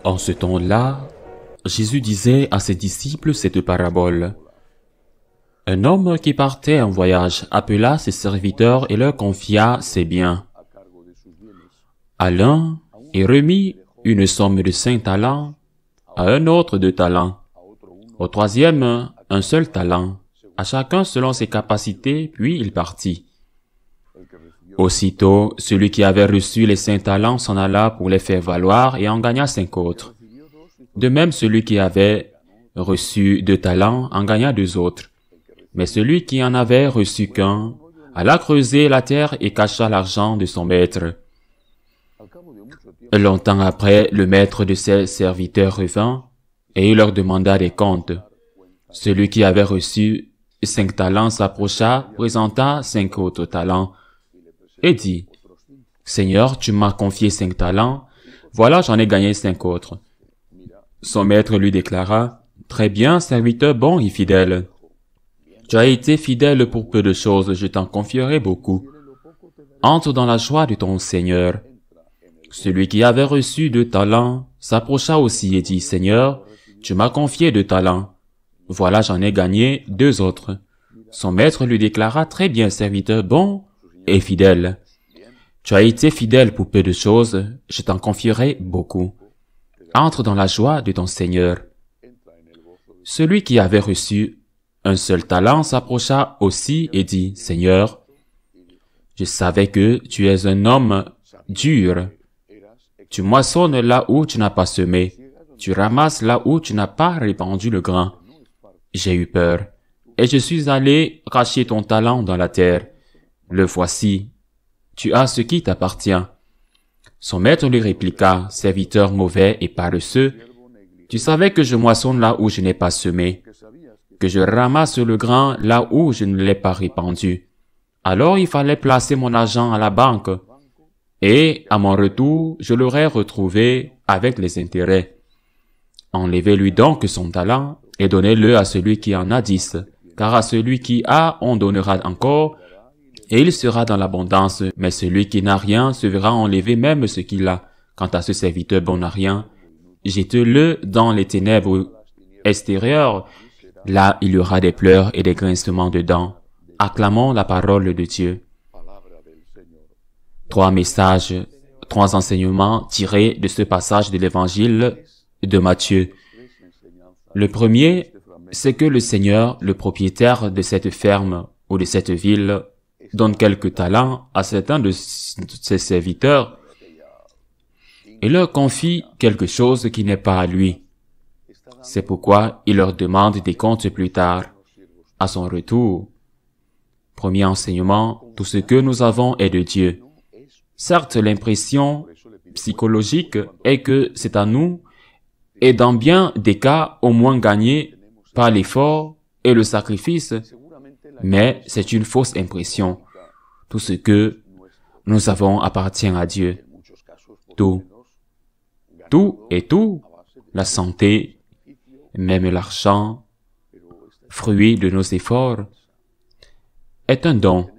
En ce temps-là, Jésus disait à ses disciples cette parabole. Un homme qui partait en voyage appela ses serviteurs et leur confia ses biens. À l'un, il remit une somme de 5 talents, à un autre 2 talents, au troisième un seul talent, à chacun selon ses capacités, puis il partit. Aussitôt, celui qui avait reçu les 5 talents s'en alla pour les faire valoir et en gagna 5 autres. De même, celui qui avait reçu 2 talents en gagna 2 autres. Mais celui qui en avait reçu qu'un alla creuser la terre et cacha l'argent de son maître. Longtemps après, le maître de ses serviteurs revint et il leur demanda des comptes. Celui qui avait reçu 5 talents s'approcha, présenta 5 autres talents et dit, « Seigneur, tu m'as confié 5 talents, voilà j'en ai gagné 5 autres. » Son maître lui déclara, « Très bien, serviteur bon et fidèle. Tu as été fidèle pour peu de choses, je t'en confierai beaucoup. Entre dans la joie de ton Seigneur. » Celui qui avait reçu 2 talents s'approcha aussi et dit, « Seigneur, tu m'as confié 2 talents. Voilà j'en ai gagné 2 autres. » Son maître lui déclara, « Très bien, serviteur bon et fidèle. Tu as été fidèle pour peu de choses, je t'en confierai beaucoup. Entre dans la joie de ton Seigneur. » Celui qui avait reçu un seul talent s'approcha aussi et dit, « Seigneur, je savais que tu es un homme dur. Tu moissonnes là où tu n'as pas semé. Tu ramasses là où tu n'as pas répandu le grain. J'ai eu peur, et je suis allé cacher ton talent dans la terre. Le voici. Tu as ce qui t'appartient. » Son maître lui répliqua, « Serviteur mauvais et paresseux, tu savais que je moissonne là où je n'ai pas semé, que je ramasse le grain là où je ne l'ai pas répandu. Alors il fallait placer mon argent à la banque, et à mon retour, je l'aurais retrouvé avec les intérêts. Enlevez-lui donc son talent et donnez-le à celui qui en a 10, car à celui qui a, on donnera encore, et il sera dans l'abondance, mais celui qui n'a rien se verra enlever même ce qu'il a. Quant à ce serviteur bon à rien, jette-le dans les ténèbres extérieures. Là, il y aura des pleurs et des grincements de dents. Acclamons la parole de Dieu. 3 messages, 3 enseignements tirés de ce passage de l'évangile de Matthieu. Le premier, c'est que le Seigneur, le propriétaire de cette ferme ou de cette ville, donne quelques talents à certains de ses serviteurs et leur confie quelque chose qui n'est pas à lui. C'est pourquoi il leur demande des comptes plus tard, à son retour. Premier enseignement, tout ce que nous avons est de Dieu. Certes, l'impression psychologique est que c'est à nous, et dans bien des cas, au moins gagné par l'effort et le sacrifice, mais c'est une fausse impression. Tout ce que nous avons appartient à Dieu. Tout. Tout et tout. La santé, même l'argent, fruit de nos efforts, est un don.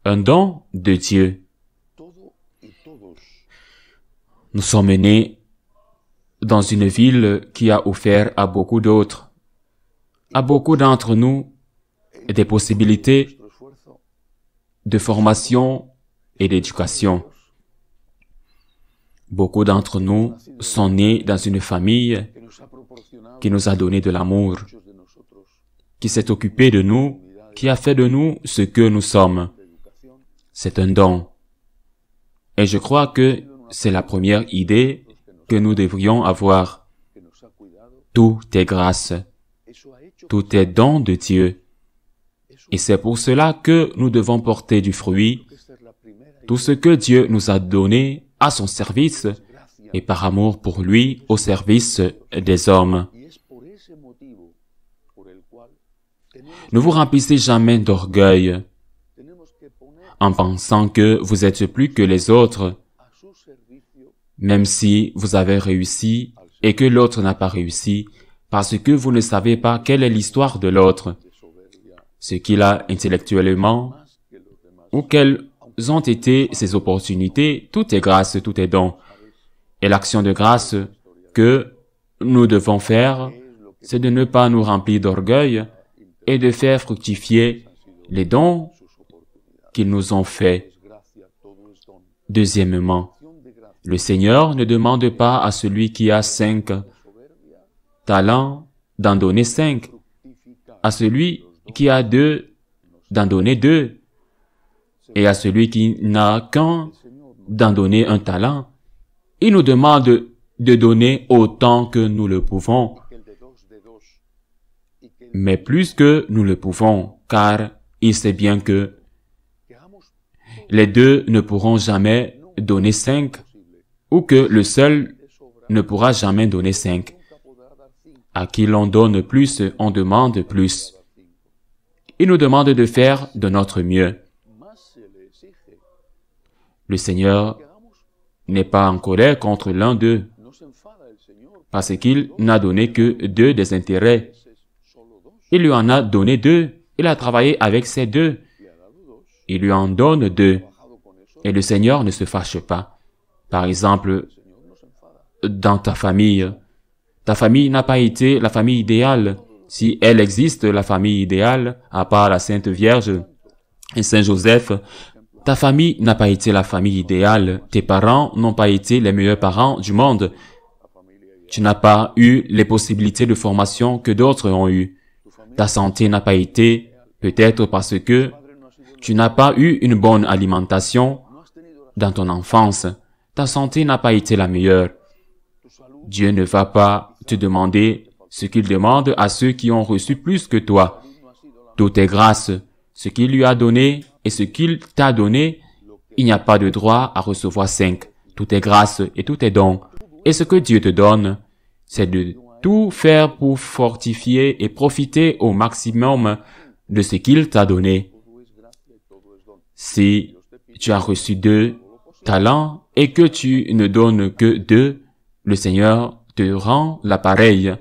Un don de Dieu. Nous sommes nés dans une ville qui a offert à beaucoup d'autres, à beaucoup d'entre nous, des possibilités de formation et d'éducation. Beaucoup d'entre nous sont nés dans une famille qui nous a donné de l'amour, qui s'est occupé de nous, qui a fait de nous ce que nous sommes. C'est un don. Et je crois que c'est la première idée que nous devrions avoir. Tout est grâce. Tout est don de Dieu. Et c'est pour cela que nous devons porter du fruit. Tout ce que Dieu nous a donné à son service et par amour pour lui au service des hommes. Ne vous remplissez jamais d'orgueil en pensant que vous êtes plus que les autres, même si vous avez réussi et que l'autre n'a pas réussi. parce que vous ne savez pas quelle est l'histoire de l'autre, ce qu'il a intellectuellement, ou quelles ont été ses opportunités. Tout est grâce, tout est don. Et l'action de grâce que nous devons faire, c'est de ne pas nous remplir d'orgueil et de faire fructifier les dons qu'ils nous ont faits. Deuxièmement, le Seigneur ne demande pas à celui qui a 5 talents d'en donner 5, à celui qui a 2 d'en donner 2, et à celui qui n'a qu'un d'en donner 1 talent. Il nous demande de donner autant que nous le pouvons, mais plus que nous le pouvons, car il sait bien que les 2 ne pourront jamais donner 5, ou que le seul ne pourra jamais donner 5. À qui l'on donne plus, on demande plus. Il nous demande de faire de notre mieux. Le Seigneur n'est pas en colère contre l'un d'eux, parce qu'il n'a donné que 2 des intérêts. Il lui en a donné 2, il a travaillé avec ces 2. Il lui en donne 2, et le Seigneur ne se fâche pas. Par exemple, dans ta famille n'a pas été la famille idéale. Si elle existe, la famille idéale, à part la Sainte Vierge et Saint Joseph, ta famille n'a pas été la famille idéale. Tes parents n'ont pas été les meilleurs parents du monde. Tu n'as pas eu les possibilités de formation que d'autres ont eues. Ta santé n'a pas été, peut-être parce que tu n'as pas eu une bonne alimentation dans ton enfance. Ta santé n'a pas été la meilleure. Dieu ne va pas te demander ce qu'il demande à ceux qui ont reçu plus que toi. Tout est grâce. Ce qu'il lui a donné et ce qu'il t'a donné, il n'y a pas de droit à recevoir 5. Tout est grâce et tout est don. Et ce que Dieu te donne, c'est de tout faire pour fortifier et profiter au maximum de ce qu'il t'a donné. Si tu as reçu 2 talents et que tu ne donnes que 2, le Seigneur te rend l'appareil.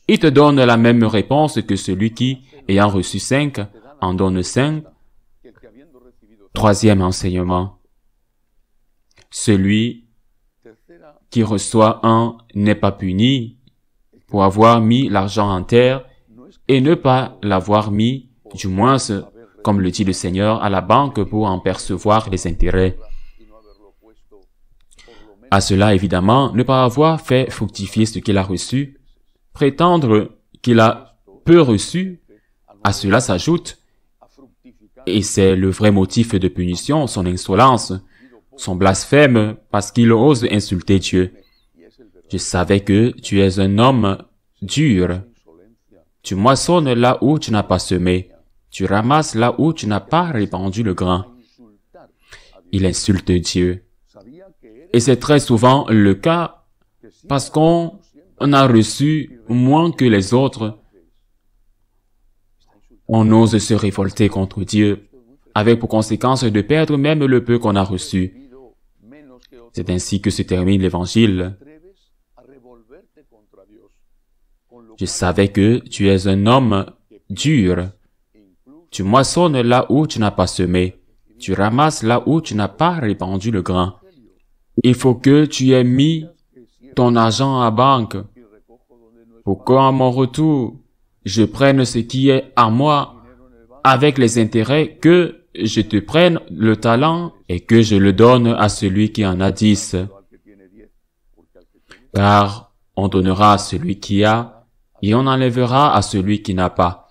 Il te donne la même réponse que celui qui, ayant reçu 5, en donne 5. Troisième enseignement. Celui qui reçoit 1 n'est pas puni pour avoir mis l'argent en terre et ne pas l'avoir mis, du moins, comme le dit le Seigneur, à la banque pour en percevoir les intérêts. À cela, évidemment, ne pas avoir fait fructifier ce qu'il a reçu, prétendre qu'il a peu reçu, à cela s'ajoute, et c'est le vrai motif de punition, son insolence, son blasphème, parce qu'il ose insulter Dieu. Je savais que tu es un homme dur. Tu moissonnes là où tu n'as pas semé. Tu ramasses là où tu n'as pas répandu le grain. Il insulte Dieu. Et c'est très souvent le cas parce qu'on a reçu moins que les autres. On ose se révolter contre Dieu, avec pour conséquence de perdre même le peu qu'on a reçu. C'est ainsi que se termine l'Évangile. Je savais que tu es un homme dur. Tu moissonnes là où tu n'as pas semé. Tu ramasses là où tu n'as pas répandu le grain. Il faut que tu aies mis ton argent à banque pour qu'à mon retour, je prenne ce qui est à moi avec les intérêts, que je te prenne le talent et que je le donne à celui qui en a 10. Car on donnera à celui qui a et on enlèvera à celui qui n'a pas.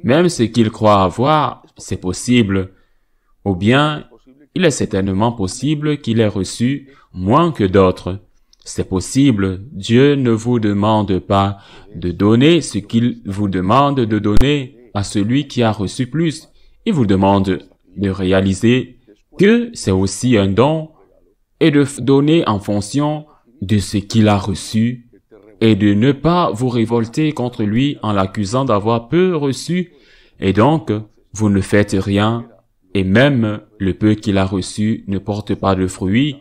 Même ce qu'il croit avoir, c'est possible. Ou bien, il est certainement possible qu'il ait reçu moins que d'autres. C'est possible. Dieu ne vous demande pas de donner ce qu'il vous demande de donner à celui qui a reçu plus. Il vous demande de réaliser que c'est aussi un don et de donner en fonction de ce qu'il a reçu et de ne pas vous révolter contre lui en l'accusant d'avoir peu reçu, et donc vous ne faites rien, et même le peu qu'il a reçu ne porte pas de fruits,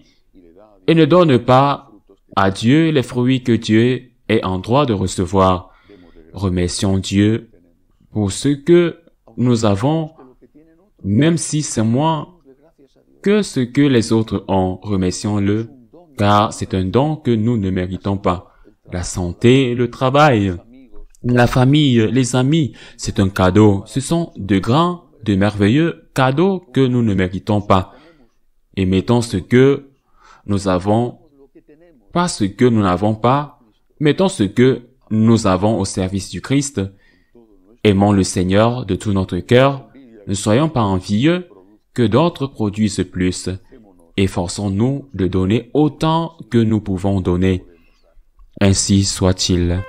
et ne donne pas à Dieu les fruits que Dieu est en droit de recevoir. Remercions Dieu pour ce que nous avons, même si c'est moins que ce que les autres ont. Remercions-le, car c'est un don que nous ne méritons pas. La santé, le travail, la famille, les amis, c'est un cadeau. Ce sont de grands, de merveilleux cadeaux que nous ne méritons pas. Et mettons ce que nous avons, pas ce que nous n'avons pas, mettons ce que nous avons au service du Christ. Aimons le Seigneur de tout notre cœur. Ne soyons pas envieux que d'autres produisent plus. Efforçons-nous de donner autant que nous pouvons donner. Ainsi soit-il.